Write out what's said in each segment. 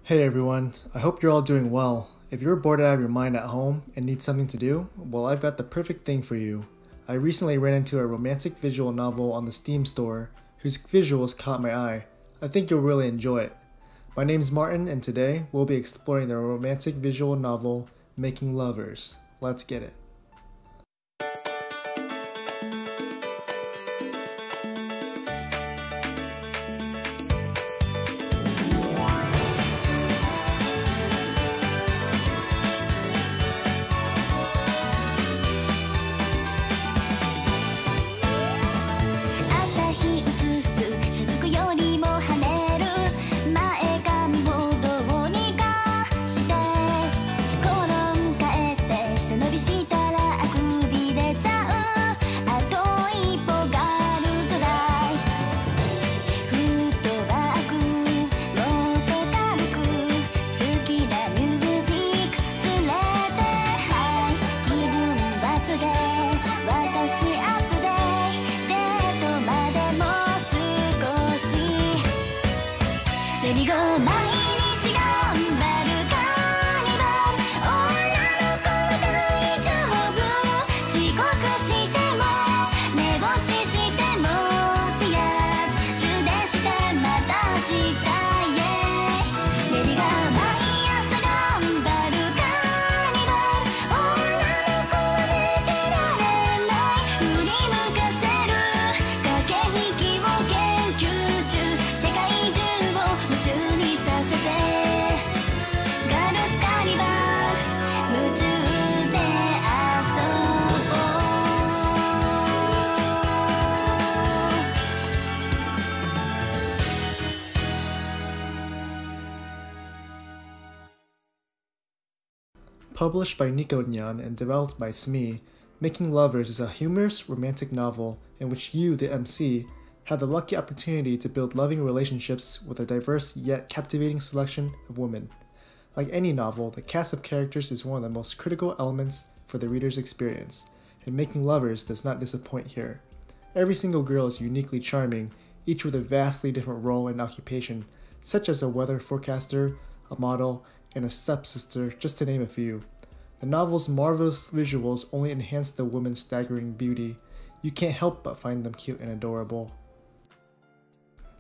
Hey everyone, I hope you're all doing well. If you're bored out of your mind at home and need something to do, well, I've got the perfect thing for you. I recently ran into a romantic visual novel on the Steam store whose visuals caught my eye. I think you'll really enjoy it. My name's Martin, and today we'll be exploring the romantic visual novel Making Lovers. Let's get it. Published by Nico Nyan and developed by SME, Making Lovers is a humorous romantic novel in which you, the MC, have the lucky opportunity to build loving relationships with a diverse yet captivating selection of women. Like any novel, the cast of characters is one of the most critical elements for the reader's experience, and Making Lovers does not disappoint here. Every single girl is uniquely charming, each with a vastly different role and occupation, such as a weather forecaster, a model, and a stepsister, just to name a few. The novel's marvelous visuals only enhance the woman's staggering beauty. You can't help but find them cute and adorable.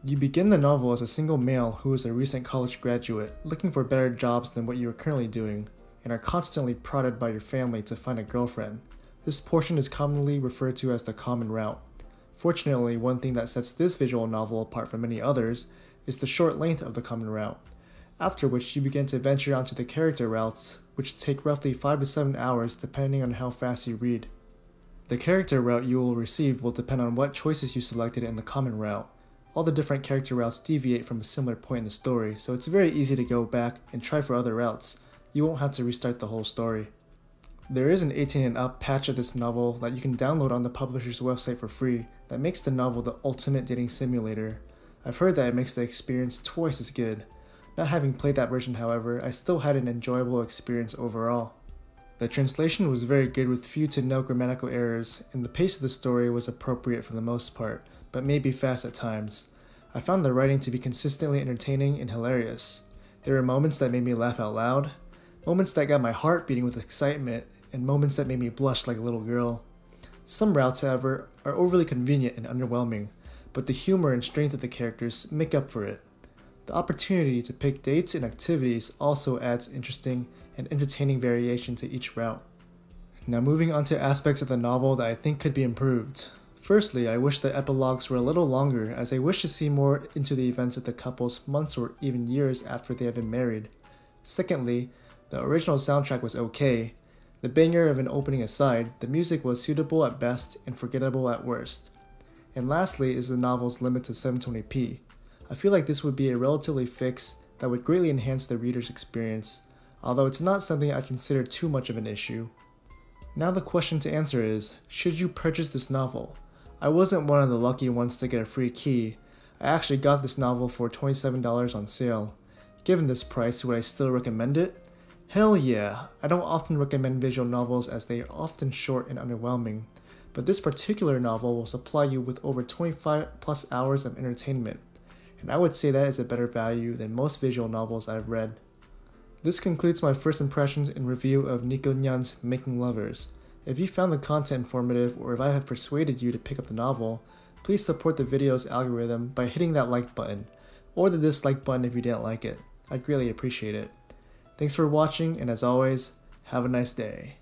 You begin the novel as a single male who is a recent college graduate, looking for better jobs than what you are currently doing, and are constantly prodded by your family to find a girlfriend. This portion is commonly referred to as the common route. Fortunately, one thing that sets this visual novel apart from many others is the short length of the common route, after which you begin to venture onto the character routes, which take roughly 5 to 7 hours depending on how fast you read. The character route you will receive will depend on what choices you selected in the common route. All the different character routes deviate from a similar point in the story, so it's very easy to go back and try for other routes. You won't have to restart the whole story. There is an 18 and up patch of this novel that you can download on the publisher's website for free that makes the novel the ultimate dating simulator. I've heard that it makes the experience twice as good. Not having played that version, however, I still had an enjoyable experience overall. The translation was very good with few to no grammatical errors, and the pace of the story was appropriate for the most part, but maybe fast at times. I found the writing to be consistently entertaining and hilarious. There were moments that made me laugh out loud, moments that got my heart beating with excitement, and moments that made me blush like a little girl. Some routes, however, are overly convenient and underwhelming, but the humor and strength of the characters make up for it. The opportunity to pick dates and activities also adds interesting and entertaining variation to each route. Now moving on to aspects of the novel that I think could be improved. Firstly, I wish the epilogues were a little longer, as I wish to see more into the events of the couples months or even years after they have been married. Secondly, the original soundtrack was okay. The banger of an opening aside, the music was suitable at best and forgettable at worst. And lastly is the novel's limit to 720p. I feel like this would be a relatively fix that would greatly enhance the reader's experience, although it's not something I consider too much of an issue. Now the question to answer is, should you purchase this novel? I wasn't one of the lucky ones to get a free key. I actually got this novel for $27 on sale. Given this price, would I still recommend it? Hell yeah! I don't often recommend visual novels as they are often short and underwhelming, but this particular novel will supply you with over 25 plus hours of entertainment. and I would say that is a better value than most visual novels I've read. This concludes my first impressions and review of Nico Nyan's Making Lovers. If you found the content informative or if I have persuaded you to pick up the novel, please support the video's algorithm by hitting that like button, or the dislike button if you didn't like it. I'd greatly appreciate it. Thanks for watching, and as always, have a nice day.